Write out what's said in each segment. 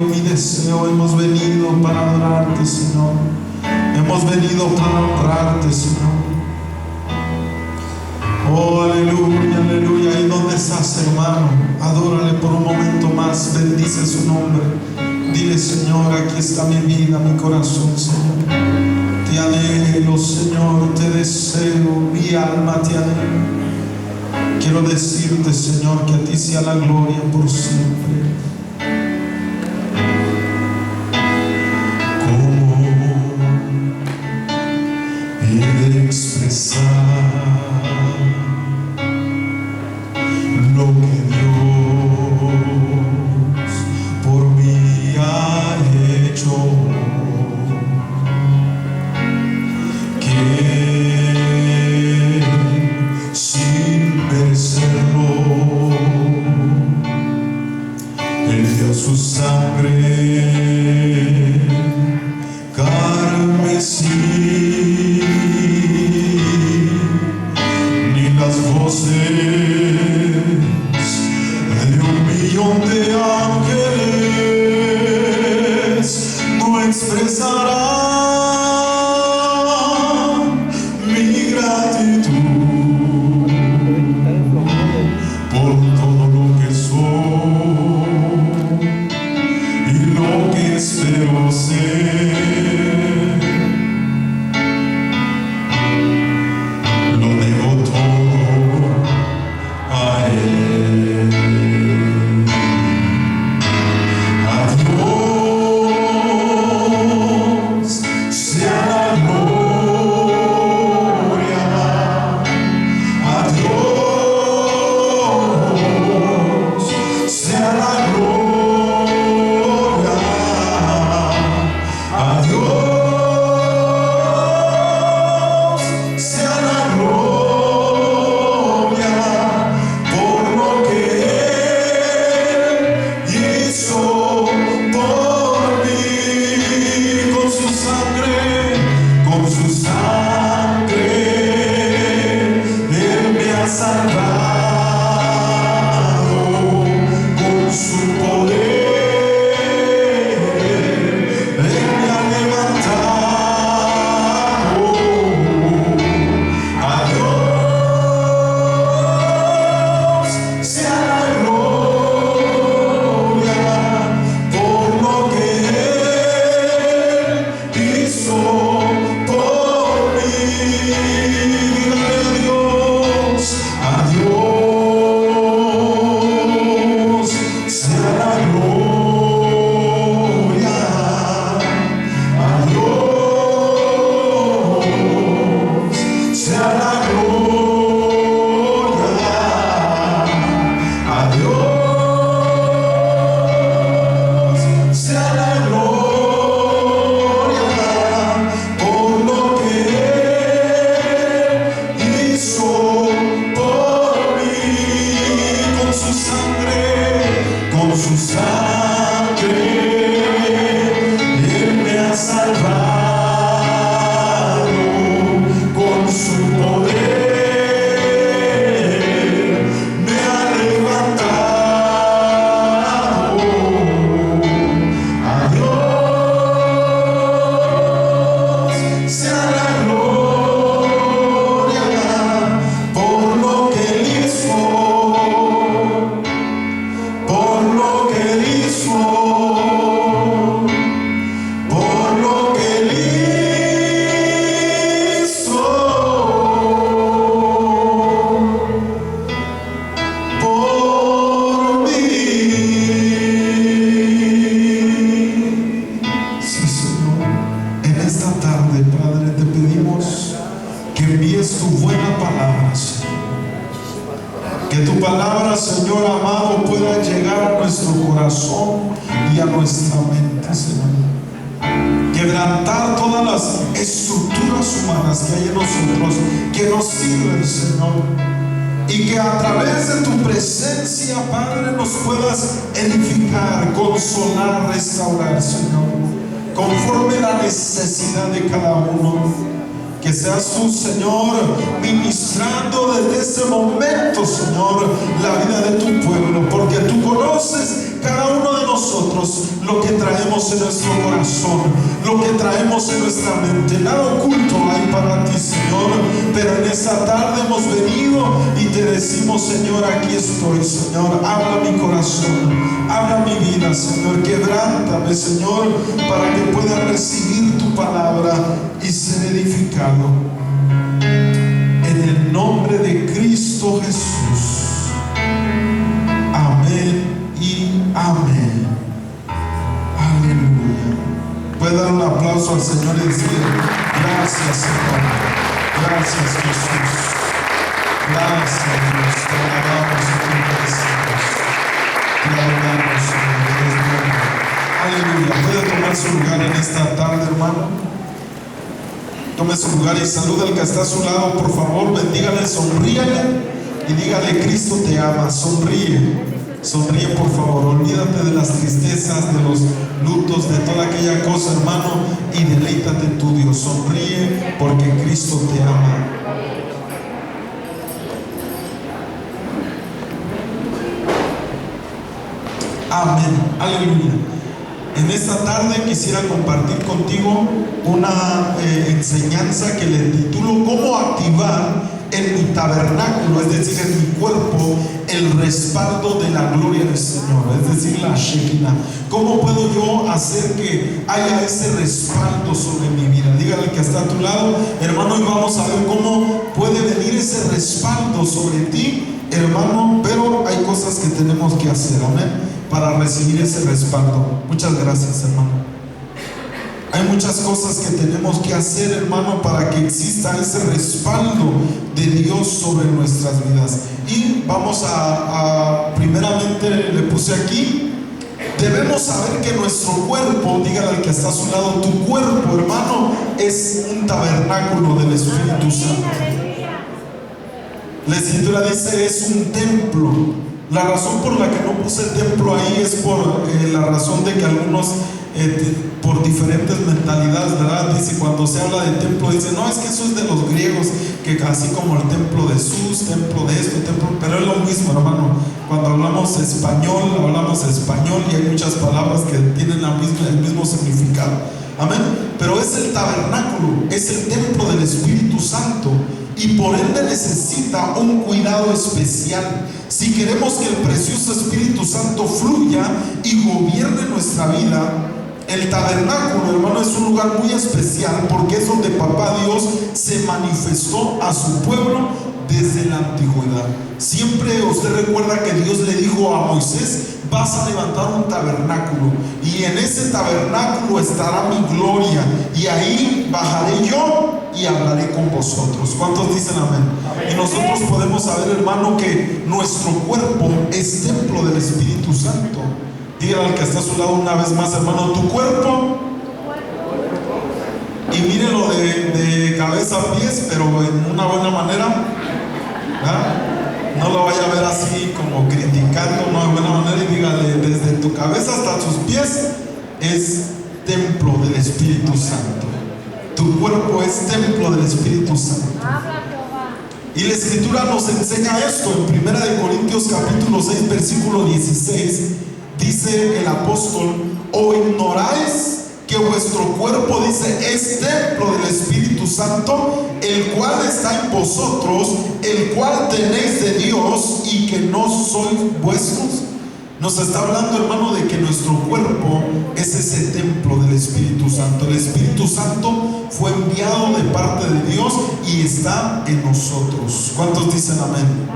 Mi deseo, hemos venido para adorarte, Señor. Hemos venido para honrarte, Señor. Oh, aleluya, aleluya. Ahí donde estás, hermano, adórale por un momento más. Bendice su nombre. Dile: Señor, aquí está mi vida, mi corazón, Señor. Te anhelo, Señor, te deseo, mi alma te anhela. Quiero decirte, Señor, que a ti sea la gloria por siempre. He de expresar lo que Dios por mí ha hecho, que sin merecerlo Él dio su sangre carmesí. Las voces de 1.000.000 de ángeles no expresarán mi gratitud por todo lo que soy y lo que espero ser. Quebrantar todas las estructuras humanas que hay en nosotros que nos sirven, Señor, y que a través de tu presencia, Padre, nos puedas edificar, consolar, restaurar, Señor, conforme a la necesidad de cada uno. Que seas tú, Señor, ministrando desde este momento, Señor, la vida de tu pueblo, porque tú conoces cada uno de nosotros, lo que traemos en nuestro corazón, lo que traemos en nuestra mente. Nada oculto hay para ti, Señor, pero en esta tarde hemos venido y te decimos, Señor, aquí estoy, Señor. Habla mi corazón, habla mi vida, Señor. Quebrántame, Señor, para que pueda recibir tu palabra y ser edificado. En el nombre de Cristo Jesús. Amén y amén. Aleluya. Puede dar un aplauso al Señor y decir: gracias, Señor. Gracias, Jesús. Gracias, Dios. Te alabamos y te bendecimos. Te adoramos, Señor. Eres bueno. Aleluya. Puede tomar su lugar en esta tarde, hermano. Tome su lugar y saluda al que está a su lado, por favor. Bendígale, sonríale y dígale: Cristo te ama. Sonríe, sonríe, por favor. Olvídate de las tristezas, de los lutos, de toda aquella cosa, hermano, y deleítate en tu Dios. Sonríe porque Cristo te ama. Amén. Aleluya. En esta tarde quisiera compartir contigo una enseñanza que le titulo: ¿cómo activar en mi tabernáculo, es decir, en mi cuerpo, el respaldo de la gloria del Señor? Es decir, la Shekinah. ¿Cómo puedo yo hacer que haya ese respaldo sobre mi vida? Dígale al que está a tu lado: hermano, y vamos a ver cómo puede venir ese respaldo sobre ti, hermano. Pero hay cosas que tenemos que hacer, amén, para recibir ese respaldo. Muchas gracias, hermano. Hay muchas cosas que tenemos que hacer, hermano, para que exista ese respaldo de Dios sobre nuestras vidas. Y vamos primeramente le puse aquí: debemos saber que nuestro cuerpo, dígale al que está a su lado, tu cuerpo, hermano, es un tabernáculo del Espíritu Santo. La Escritura dice: es un templo. La razón por la que no puse templo ahí es por la razón de que algunos por diferentes mentalidades, ¿verdad? Dice, cuando se habla de templo, dice: no, es que eso es de los griegos, que así como el templo de Sus, templo de esto, templo, pero es lo mismo, hermano. Cuando hablamos español y hay muchas palabras que tienen el mismo significado, amén. Pero es el tabernáculo, es el templo del Espíritu Santo, y por ende necesita un cuidado especial. Si queremos que el precioso Espíritu Santo fluya y gobierne nuestra vida, el tabernáculo, hermano, es un lugar muy especial, porque es donde Papá Dios se manifestó a su pueblo desde la antigüedad. Siempre usted recuerda que Dios le dijo a Moisés: vas a levantar un tabernáculo, y en ese tabernáculo estará mi gloria, y ahí bajaré yo y hablaré con vosotros. ¿Cuántos dicen amén? Y nosotros podemos saber, hermano, que nuestro cuerpo es templo del Espíritu Santo. Dígale al que está a su lado una vez más, hermano: tu cuerpo. Y mírelo de cabeza a pies, pero en una buena manera, ¿verdad? No lo vaya a ver así como criticando, no, de buena manera. Y dígale: desde tu cabeza hasta sus pies es templo del Espíritu Santo. Tu cuerpo es templo del Espíritu Santo. Y la Escritura nos enseña esto en 1 Corintios capítulo 6 versículo 16. Dice el apóstol: ¿o ignoráis que vuestro cuerpo, dice, es templo del Espíritu Santo, el cual está en vosotros, el cual tenéis de Dios, y que no sois vuestros? Nos está hablando, hermano, de que nuestro cuerpo es ese templo del Espíritu Santo. El Espíritu Santo fue enviado de parte de Dios y está en nosotros. ¿Cuántos dicen amén?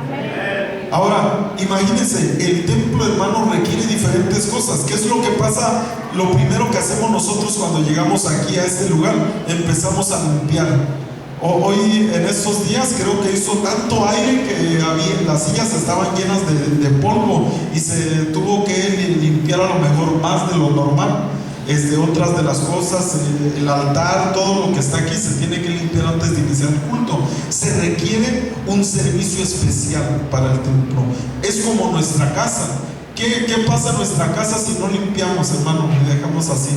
Ahora, imagínense, el templo, hermano, requiere diferentes cosas. ¿Qué es lo que pasa? Lo primero que hacemos nosotros cuando llegamos aquí a este lugar, empezamos a limpiar. Hoy, en estos días, creo que hizo tanto aire que las sillas estaban llenas de polvo, y se tuvo que limpiar a lo mejor más de lo normal. Otras de las cosas, el altar, todo lo que está aquí se tiene que limpiar antes de iniciar el culto. Se requiere un servicio especial para el templo. Es como nuestra casa. ¿Qué pasa en nuestra casa si no limpiamos, hermano? Y dejamos así.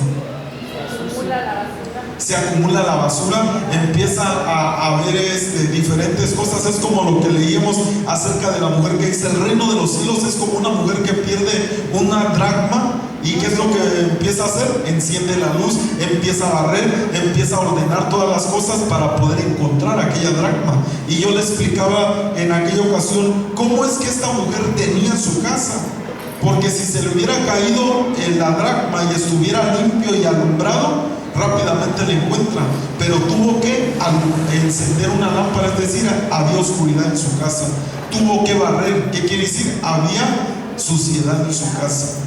se acumula la basura, empieza a ver diferentes cosas. Es como lo que leíamos acerca de la mujer que dice: el reino de los cielos es como una mujer que pierde una dracma. ¿Y qué es lo que empieza a hacer? Enciende la luz, empieza a barrer, empieza a ordenar todas las cosas para poder encontrar aquella dracma. Y yo le explicaba en aquella ocasión cómo es que esta mujer tenía su casa, porque si se le hubiera caído en la dracma y estuviera limpio y alumbrado, rápidamente la encuentra, pero tuvo que encender una lámpara, es decir, había oscuridad en su casa. Tuvo que barrer. ¿Qué quiere decir? Había suciedad en su casa.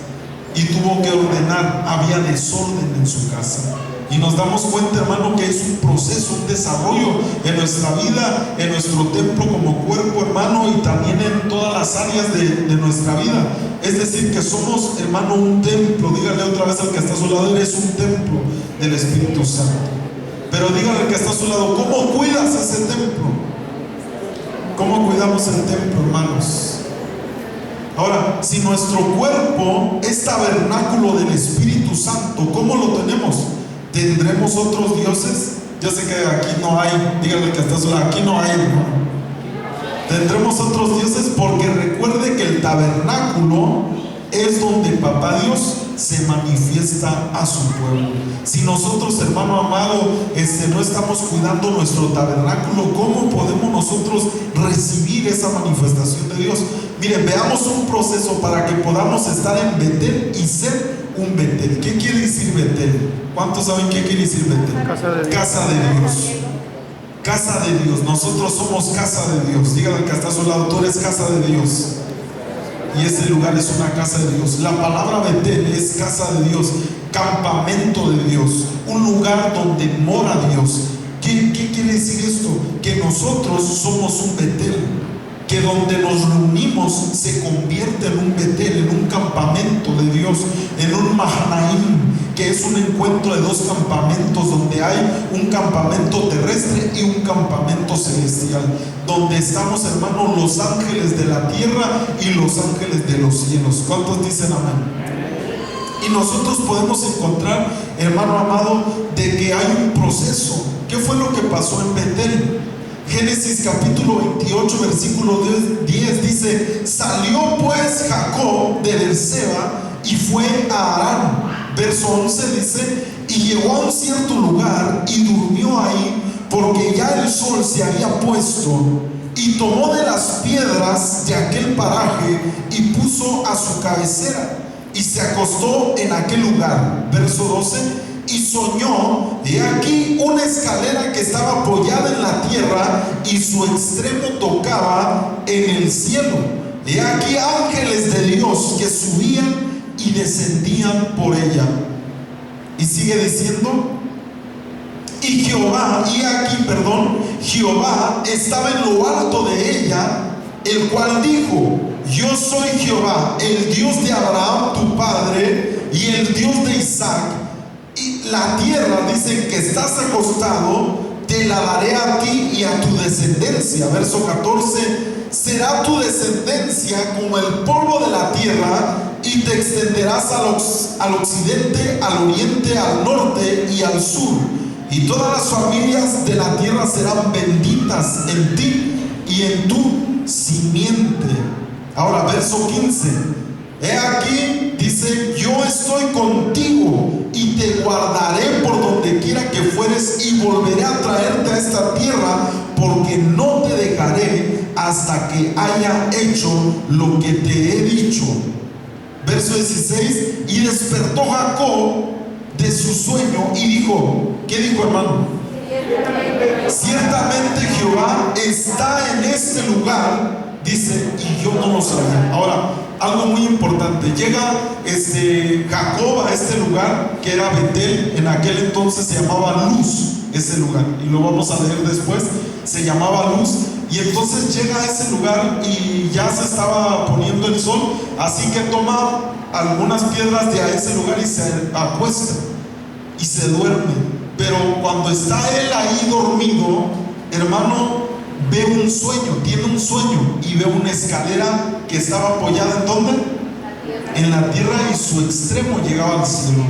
Y tuvo que ordenar, había desorden en su casa. Y nos damos cuenta, hermano, que es un proceso, un desarrollo en nuestra vida, en nuestro templo como cuerpo, hermano, y también en todas las áreas de nuestra vida. Es decir, que somos, hermano, un templo. Dígale otra vez al que está a su lado: eres un templo del Espíritu Santo. Pero dígale al que está a su lado: ¿cómo cuidas ese templo? ¿Cómo cuidamos el templo, hermanos? Ahora, si nuestro cuerpo es tabernáculo del Espíritu Santo, ¿cómo lo tenemos? ¿Tendremos otros dioses? Yo sé que aquí no hay. Dígale que está sola: aquí no hay, hermano. Tendremos otros dioses, porque recuerde que el tabernáculo es donde Papá Dios se manifiesta a su pueblo. Si nosotros, hermano amado, no estamos cuidando nuestro tabernáculo, ¿cómo podemos nosotros recibir esa manifestación de Dios? Miren, veamos un proceso para que podamos estar en Betel y ser un Betel. ¿Qué quiere decir Betel? ¿Cuántos saben qué quiere decir Betel? Casa de Dios. Casa de Dios. Nosotros somos casa de Dios. Dígale al que está a su lado: tú eres casa de Dios. Y ese lugar es una casa de Dios. La palabra Betel es casa de Dios, campamento de Dios, un lugar donde mora Dios. ¿Qué quiere decir esto? Que nosotros somos un Betel, que donde nos reunimos se convierte en un Betel, en un campamento de Dios, en un Mahanaim, que es un encuentro de dos campamentos, donde hay un campamento terrestre y un campamento celestial, donde estamos, hermanos, los ángeles de la tierra y los ángeles de los cielos. ¿Cuántos dicen amén? Y nosotros podemos encontrar, hermano amado, de que hay un proceso. ¿Qué fue lo que pasó en Betel? Génesis capítulo 28 versículo 10 dice: salió pues Jacob de Beerseba y fue a Harán. Verso 11 dice: y llegó a un cierto lugar y durmió ahí, porque ya el sol se había puesto, y tomó de las piedras de aquel paraje y puso a su cabecera, y se acostó en aquel lugar. Verso 12: y soñó, he aquí una escalera que estaba apoyada en la tierra y su extremo tocaba en el cielo. He aquí ángeles de Dios que subían y descendían por ella. Y sigue diciendo: y Jehová estaba en lo alto de ella, el cual dijo: yo soy Jehová, el Dios de Abraham tu padre y el Dios de Isaac. Y la tierra, dice, que estás acostado, te la daré a ti y a tu descendencia. Verso 14: será tu descendencia como el polvo de la tierra, y te extenderás al occidente, al oriente, al norte y al sur. Y todas las familias de la tierra serán benditas en ti y en tu simiente. Ahora, verso 15: he aquí, dice, yo estoy contigo y te guardaré por donde quiera que fueres, y volveré a traerte a esta tierra, porque no te dejaré hasta que haya hecho lo que te he dicho. Verso 16: y despertó Jacob de su sueño y dijo, ¿qué dijo, hermano? Ciertamente Jehová está en este lugar, dice, y yo no lo sabía. Ahora, algo muy importante: llega Jacob a este lugar que era Betel. En aquel entonces se llamaba Luz ese lugar, y lo vamos a leer después. Se llamaba Luz. Y entonces llega a ese lugar y ya se estaba poniendo el sol, así que toma algunas piedras de a ese lugar y se acuesta y se duerme. Pero cuando está él ahí dormido, hermano, ve un sueño, tiene un sueño, y ve una escalera que estaba apoyada ¿en dónde? En la tierra, y su extremo llegaba al cielo,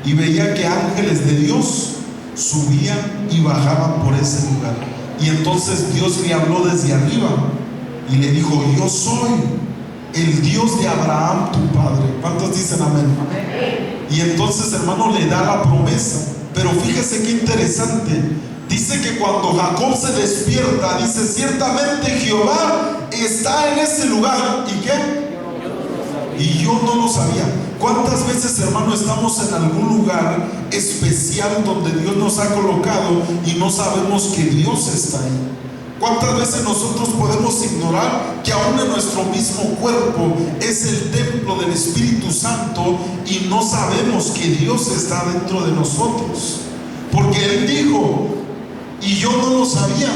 y veía que ángeles de Dios subían y bajaban por ese lugar. Y entonces Dios le habló desde arriba y le dijo: yo soy el Dios de Abraham tu padre. ¿Cuántos dicen amén? Amén. Y entonces, hermano, le da la promesa. Pero fíjese qué interesante. Dice que cuando Jacob se despierta, dice: ciertamente Jehová está en ese lugar. ¿Y qué? Y yo no lo sabía. ¿Cuántas veces, hermano, estamos en algún lugar especial donde Dios nos ha colocado y no sabemos que Dios está ahí? ¿Cuántas veces nosotros podemos ignorar que aún en nuestro mismo cuerpo es el templo del Espíritu Santo y no sabemos que Dios está dentro de nosotros? Porque Él dijo, y yo no lo sabía: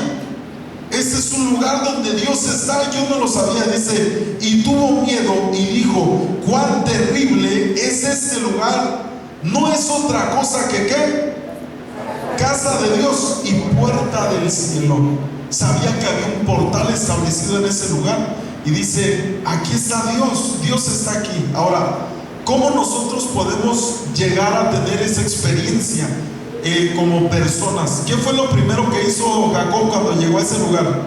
este es un lugar donde Dios está. Yo no lo sabía. Dice: y tuvo miedo y dijo: cuán terrible es este lugar. No es otra cosa que ¿qué? Casa de Dios y puerta del cielo. Sabía que había un portal establecido en ese lugar. Y dice: aquí está Dios. Dios está aquí. Ahora, ¿cómo nosotros podemos llegar a tener esa experiencia como personas? ¿Qué fue lo primero que hizo Jacob cuando llegó a ese lugar?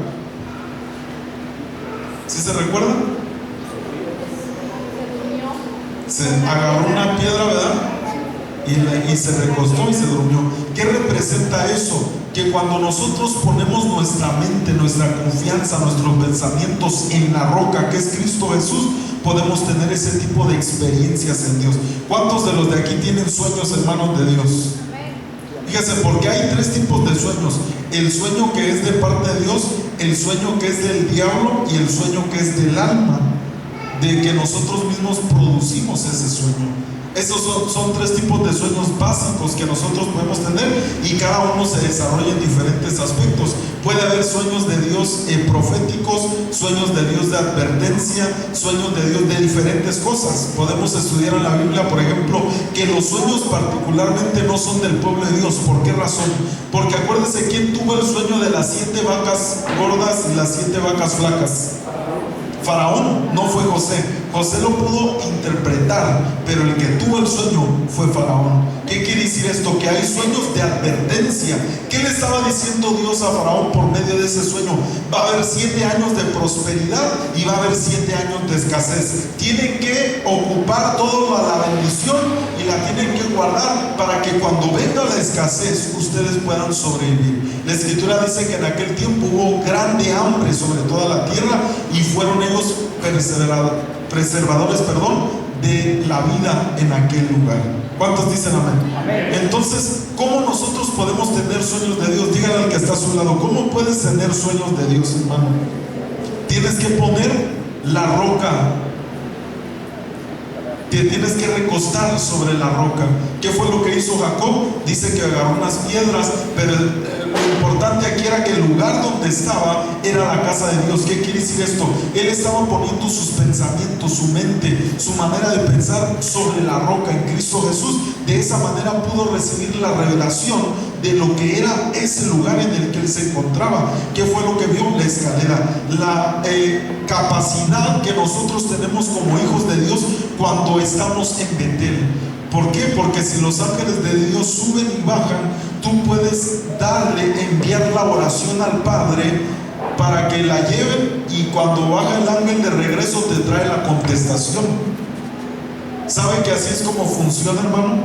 ¿Sí se recuerda? Se agarró una piedra, ¿verdad? Y se recostó y se durmió. ¿Qué representa eso? Que cuando nosotros ponemos nuestra mente, nuestra confianza, nuestros pensamientos en la roca que es Cristo Jesús, podemos tener ese tipo de experiencias en Dios. ¿Cuántos de los de aquí tienen sueños, hermanos de Dios? Fíjese, porque hay tres tipos de sueños: el sueño que es de parte de Dios, el sueño que es del diablo y el sueño que es del alma, de que nosotros mismos producimos ese sueño. Esos son tres tipos de sueños básicos que nosotros podemos tener, y cada uno se desarrolla en diferentes aspectos. Puede haber sueños de Dios proféticos, sueños de Dios de advertencia, sueños de Dios de diferentes cosas. Podemos estudiar en la Biblia, por ejemplo, que los sueños particularmente no son del pueblo de Dios. ¿Por qué razón? Porque acuérdense, ¿quién tuvo el sueño de las 7 vacas gordas y las 7 vacas flacas? Faraón, no fue José. José lo pudo interpretar, pero el que tuvo el sueño fue Faraón. ¿Qué quiere decir esto? Que hay sueños de advertencia. ¿Qué le estaba diciendo Dios a Faraón por medio de ese sueño? Va a haber 7 años de prosperidad y va a haber 7 años de escasez. Tienen que ocupar toda la bendición y la tienen que guardar para que cuando venga la escasez ustedes puedan sobrevivir. La Escritura dice que en aquel tiempo hubo grande hambre sobre toda la tierra y fueron ellos preservadores de la vida en aquel lugar. ¿Cuántos dicen amén? Amén. Entonces, ¿cómo nosotros podemos tener sueños de Dios? Díganle al que está a su lado: ¿cómo puedes tener sueños de Dios, hermano? Tienes que poner la roca. Te tienes que recostar sobre la roca. ¿Qué fue lo que hizo Jacob? Dice que agarró unas piedras, pero lo importante aquí era que el lugar donde estaba era la casa de Dios. ¿Qué quiere decir esto? Él estaba poniendo sus pensamientos, su mente, su manera de pensar sobre la roca en Cristo Jesús. De esa manera pudo recibir la revelación de lo que era ese lugar en el que él se encontraba. ¿Qué fue lo que vio? La escalera, la capacidad que nosotros tenemos como hijos de Dios cuando estamos en Betel. ¿Por qué? Porque si los ángeles de Dios suben y bajan, tú puedes enviar la oración al Padre para que la lleven, y cuando baja el ángel de regreso te trae la contestación. ¿Sabe que así es como funciona, hermano?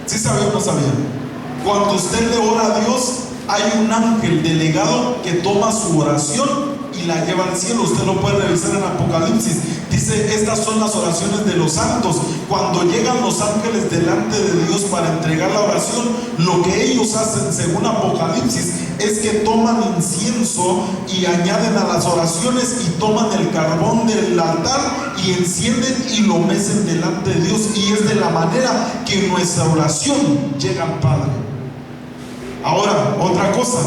¿Sí sabía o no sabía? Cuando usted le ora a Dios, hay un ángel delegado que toma su oración y la lleva al cielo. Usted lo puede revisar en Apocalipsis. Dice: estas son las oraciones de los santos. Cuando llegan los ángeles delante de Dios para entregar la oración, lo que ellos hacen, según Apocalipsis, es que toman incienso y añaden a las oraciones, y toman el carbón del altar y encienden y lo mecen delante de Dios. Y es de la manera que nuestra oración llega al Padre. Ahora, otra cosa: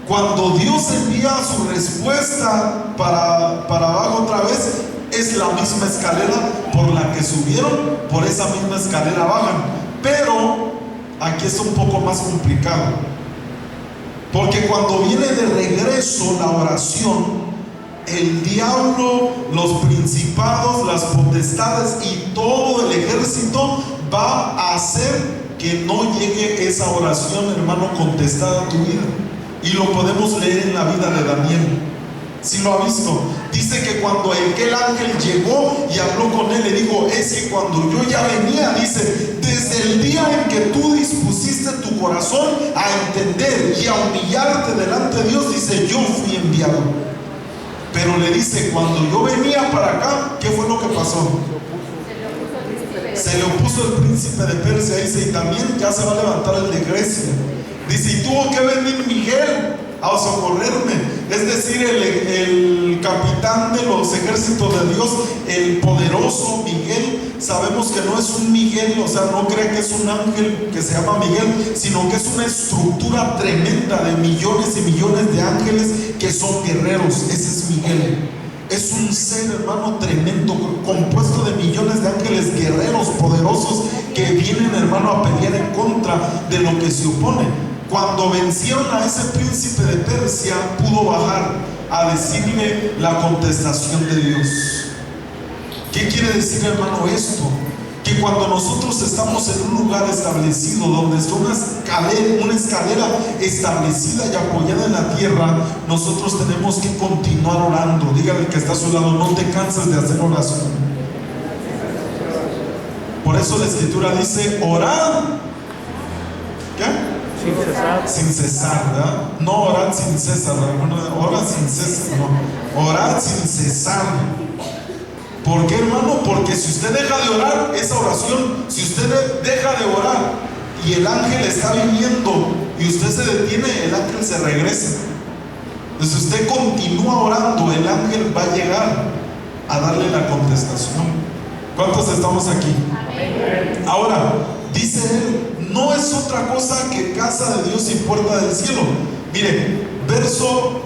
cuando Dios envía su respuesta para abajo otra vez, es la misma escalera por la que subieron, por esa misma escalera bajan. Pero aquí es un poco más complicado, porque cuando viene de regreso la oración, el diablo, los principados, las potestades y todo el ejército va a hacer que no llegue esa oración, hermano, contestada a tu vida. Y lo podemos leer en la vida de Daniel. Si lo ha visto, dice que cuando aquel ángel llegó y habló con él, le dijo: es que cuando yo ya venía, dice, desde el día en que tú dispusiste tu corazón a entender y a humillarte delante de Dios, dice, yo fui enviado. Pero le dice, cuando yo venía para acá, ¿qué fue lo que pasó? Se le opuso el príncipe de Persia, dice, y también ya se va a levantar el de Grecia. Dice, y tuvo que venir Miguel a socorrerme. Es decir, el capitán de los ejércitos de Dios, el poderoso Miguel. Sabemos que no es un Miguel, o sea, no cree que es un ángel que se llama Miguel, sino que es una estructura tremenda de millones y millones de ángeles que son guerreros. Ese es Miguel. Es un ser, hermano, tremendo, compuesto de millones de ángeles guerreros poderosos que vienen, hermano, a pelear en contra de lo que se opone. Cuando vencieron a ese príncipe de Persia, pudo bajar a decirle la contestación de Dios. ¿Qué quiere decir, hermano, esto? Que cuando nosotros estamos en un lugar establecido, donde está una escalera establecida y apoyada en la tierra, nosotros tenemos que continuar orando. Dígale al que está a su lado, no te canses de hacer oración. Por eso la escritura dice, orad. ¿Qué? Sin cesar, ¿verdad? No orad sin cesar, hermano. Ora sin cesar, no. Orad sin cesar. ¿Por qué, hermano? Porque si usted deja de orar, esa oración, si usted deja de orar y el ángel está viniendo y usted se detiene, el ángel se regresa. Entonces, si usted continúa orando, el ángel va a llegar a darle la contestación. ¿Cuántos estamos aquí? Amén. Ahora, dice él, no es otra cosa que casa de Dios y puerta del cielo. Mire,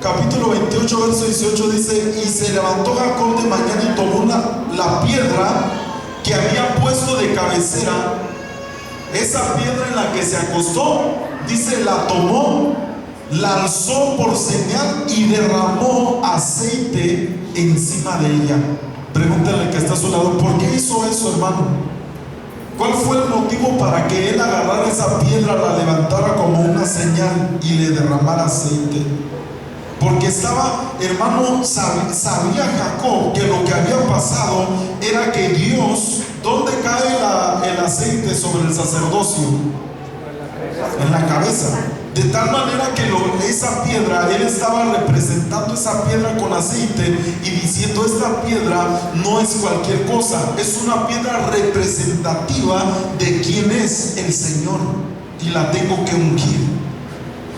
capítulo 28, verso 18 dice, y se levantó Jacob de mañana y tomó la piedra que había puesto de cabecera. Esa piedra en la que se acostó, dice, la tomó, la alzó por señal y derramó aceite encima de ella. Pregúntale al que está a su lado, ¿por qué hizo eso, hermano? ¿Cuál fue el motivo para que él agarrara esa piedra, la levantara como una señal y le derramara aceite? Porque estaba, hermano, sabía Jacob que lo que había pasado era que Dios, ¿dónde cae el aceite sobre el sacerdocio? En la cabeza. De tal manera que esa piedra, él estaba representando esa piedra con aceite y diciendo, esta piedra no es cualquier cosa, es una piedra representativa de quién es el Señor y la tengo que ungir,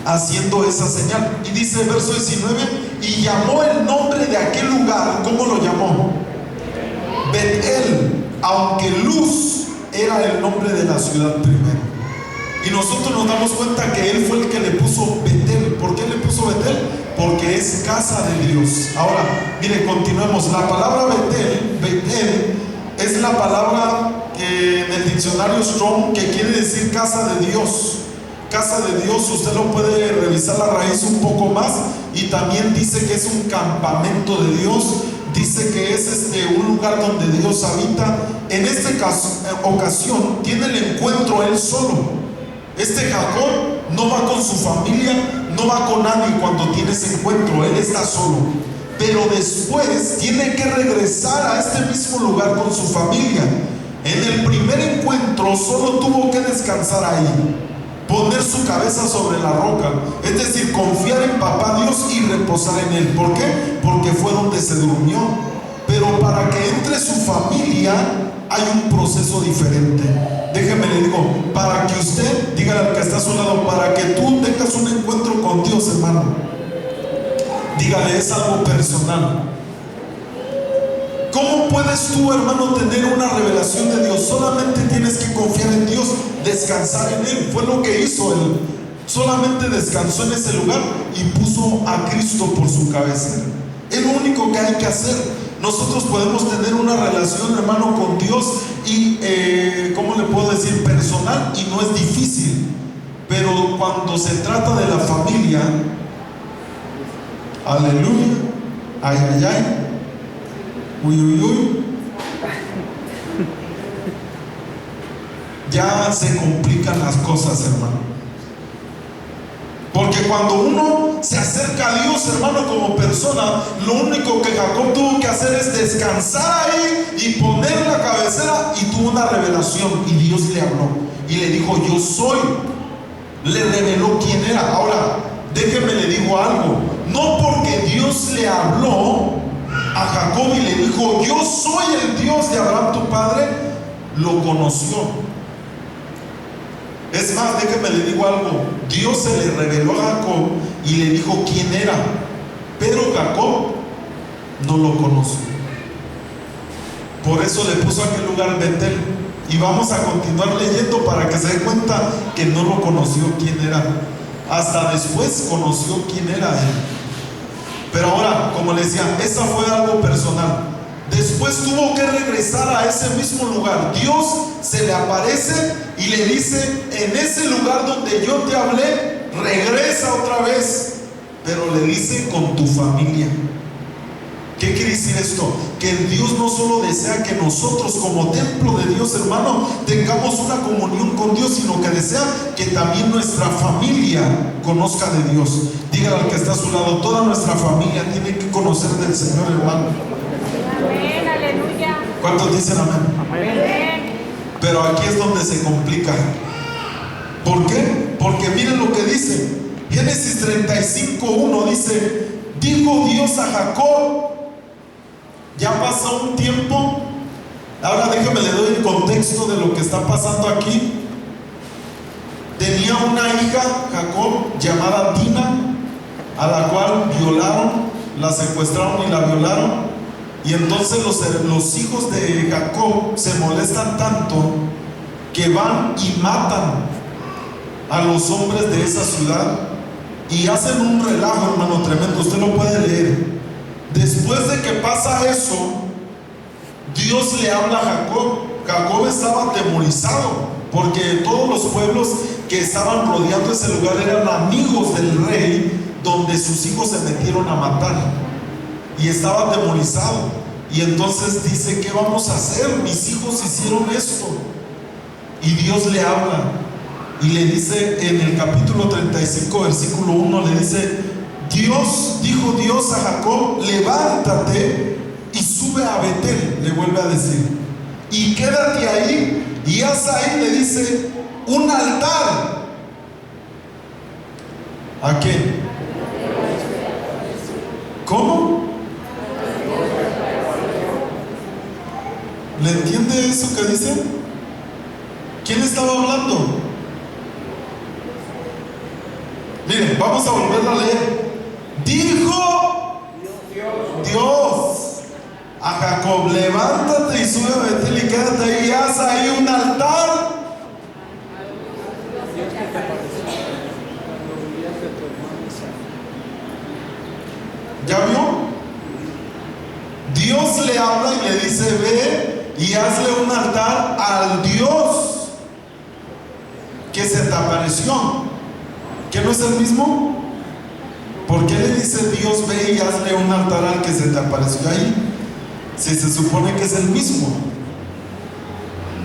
haciendo esa señal. Y dice el verso 19, y llamó el nombre de aquel lugar, ¿cómo lo llamó? Bet-El, aunque Luz era el nombre de la ciudad primero. Y nosotros nos damos cuenta que él fue el que le puso Betel. ¿Por qué le puso Betel? Porque es casa de Dios. Ahora, mire, continuemos. La palabra Betel es la palabra en el diccionario Strong que quiere decir casa de Dios. Casa de Dios, usted lo puede revisar la raíz un poco más, y también dice que es un campamento de Dios. Dice que es un lugar donde Dios habita. En esta ocasión tiene el encuentro él solo. Jacob no va con su familia, no va con nadie cuando tiene ese encuentro, él está solo. Pero después tiene que regresar a este mismo lugar con su familia. En el primer encuentro solo tuvo que descansar ahí, poner su cabeza sobre la roca, es decir, confiar en papá Dios y reposar en él. ¿Por qué? Porque fue donde se durmió. Pero para que entre su familia hay un proceso diferente. Déjeme le digo, para que usted, dígale al que está a su lado, para que tú tengas un encuentro con Dios, hermano, dígale, es algo personal. ¿Cómo puedes tú, hermano, tener una revelación de Dios? Solamente tienes que confiar en Dios, descansar en Él. Fue lo que hizo él. Solamente descansó en ese lugar y puso a Cristo por su cabecera. Es lo único que hay que hacer. Nosotros podemos tener una relación, hermano, con Dios y, ¿cómo le puedo decir? Personal, y no es difícil. Pero cuando se trata de la familia, aleluya, ay, ay, ay, uy, uy, uy. ya se complican las cosas, hermano. Porque cuando uno se acerca a Dios, hermano, como persona, lo único que Jacob tuvo que hacer es descansar ahí y poner la cabecera, y tuvo una revelación, y Dios le habló y le dijo: yo soy. Le reveló quién era. Ahora, déjeme le digo algo. No porque Dios le habló a Jacob y le dijo: yo soy el Dios de Abraham tu padre, lo conoció. Es más, déjeme le digo algo. Dios se le reveló a Jacob y le dijo quién era, pero Jacob no lo conoció. Por eso le puso a aquel lugar Betel. Y vamos a continuar leyendo para que se dé cuenta que no lo conoció quién era. Hasta después conoció quién era él. Pero ahora, como le decía, esa fue algo personal. Después tuvo que regresar a ese mismo lugar. Dios se le aparece y le dice: en ese lugar donde yo te hablé, regresa otra vez. Pero le dice: con tu familia. ¿Qué quiere decir esto? Que Dios no solo desea que nosotros como templo de Dios, hermano, tengamos una comunión con Dios, sino que desea que también nuestra familia conozca de Dios. Dígale al que está a su lado: toda nuestra familia tiene que conocer del Señor, hermano. Amén, aleluya. ¿Cuántos dicen amén? Amén. Pero aquí es donde se complica. ¿Por qué? Porque miren lo que dice Génesis 35:1. Dice: dijo Dios a Jacob. Ya pasó un tiempo. Ahora déjeme le doy el contexto de lo que está pasando aquí. Tenía una hija Jacob llamada Dina, a la cual violaron, la secuestraron y la violaron. Y entonces los hijos de Jacob se molestan tanto que van y matan a los hombres de esa ciudad y hacen un relajo, hermano, tremendo. Usted lo puede leer. Después de que pasa eso, Dios le habla a Jacob. Jacob estaba atemorizado porque todos los pueblos que estaban rodeando ese lugar eran amigos del rey, donde sus hijos se metieron a matar, y estaba atemorizado. Y entonces dice: ¿qué vamos a hacer? Mis hijos hicieron esto. Y Dios le habla y le dice en el capítulo 35 versículo 1, le dice: dijo Dios a Jacob: levántate y sube a Betel, le vuelve a decir, y quédate ahí, y haz ahí, le dice, un altar. ¿A qué? ¿Cómo? ¿Le entiende eso que dice? ¿Quién estaba hablando? Miren, vamos a volverlo a leer. Dijo Dios a Jacob: levántate y sube a Betel y quédate ahí, y haz ahí un altar. ¿Ya vio? Dios le habla y le dice: ve y hazle un altar al Dios que se te apareció. ¿Que no es el mismo? ¿Por qué le dice Dios: ve y hazle un altar al que se te apareció ahí? Si se supone que es el mismo.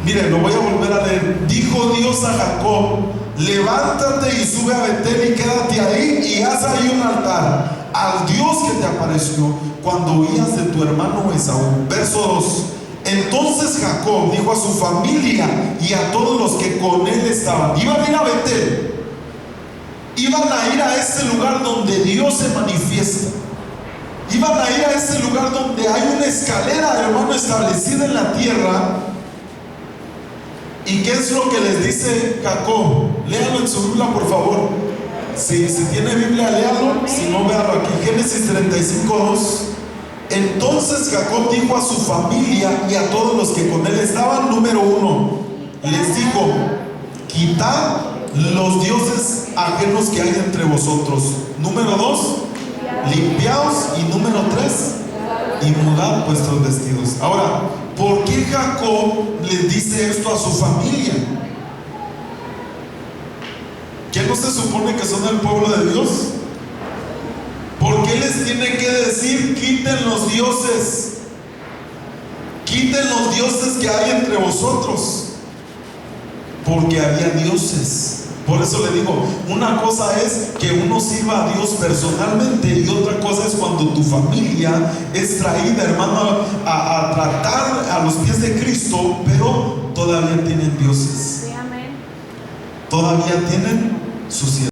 Miren, lo voy a volver a leer. Dijo Dios a Jacob: levántate y sube a Betel y quédate ahí, y haz ahí un altar al Dios que te apareció cuando huías de tu hermano Esaú. Verso 2. Entonces Jacob dijo a su familia y a todos los que con él estaban: iban a ir a Betel. Iban a ir a ese lugar donde Dios se manifiesta. Iban a ir a ese lugar donde hay una escalera, hermano, establecida en la tierra. ¿Y qué es lo que les dice Jacob? Léalo en su Biblia, por favor. Si tiene Biblia, léalo. Si no, véalo aquí. Génesis 35:2. Entonces Jacob dijo a su familia y a todos los que con él estaban: número 1, les dijo: quitad los dioses ajenos que hay entre vosotros. Número 2, limpiaos. Y número 3, y mudad vuestros vestidos. Ahora, ¿por qué Jacob les dice esto a su familia? ¿Qué no se supone que son el pueblo de Dios? ¿Por qué les tiene que decir: quiten los dioses? Quiten los dioses que hay entre vosotros. porque había dioses. Por eso le digo, una cosa es que uno sirva a Dios personalmente y otra cosa es cuando tu familia es traída, hermano, a tratar a los pies de Cristo, pero todavía tienen dioses, Sí, amén. todavía tienen suciedad.